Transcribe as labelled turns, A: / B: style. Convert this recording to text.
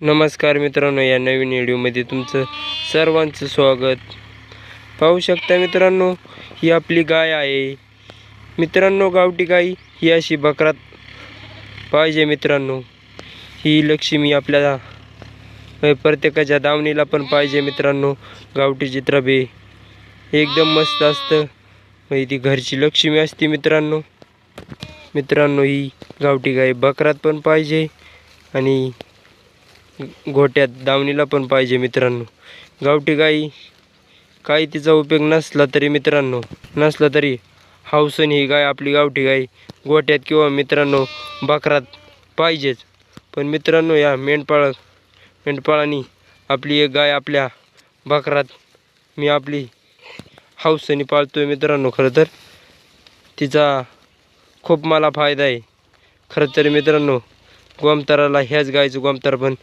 A: नमस्कार मित्रांनो, या नवीन व्हिडिओमध्ये तुमचं सर्वांचं स्वागत. पाहू शकता मित्रांनो, ही आपली गाय आहे. मित्रांनो, गावठी गाय ही अशी बकरात पाहिजे. मित्रांनो, ही लक्ष्मी आपल्याला प्रत्येकाच्या दावणीला पण पाहिजे. मित्रांनो, गावठी चित्रबे एकदम मस्त असतं. ती घरची लक्ष्मी असते. मित्रांनो, ही गावठी गाय बकरात पण पाहिजे आणि गोट्यात दावणीला पण पाहिजे. मित्रांनो, गावठी गाई काही तिचा उपयोग नसला तरी हौसेने ही गाय, आपली गावठी गाय गोट्यात किंवा मित्रांनो बकरात पाहिजेच. पण मित्रांनो, या मेंढपाळांनी आपली एक गाय आपल्या बकरात मी आपली हौसेने पाळतोय. मित्रांनो, खरं तर तिचा खूप मला फायदा आहे. खरं तर मित्रांनो, गोमताराला ह्याच गायचं गोमतार पण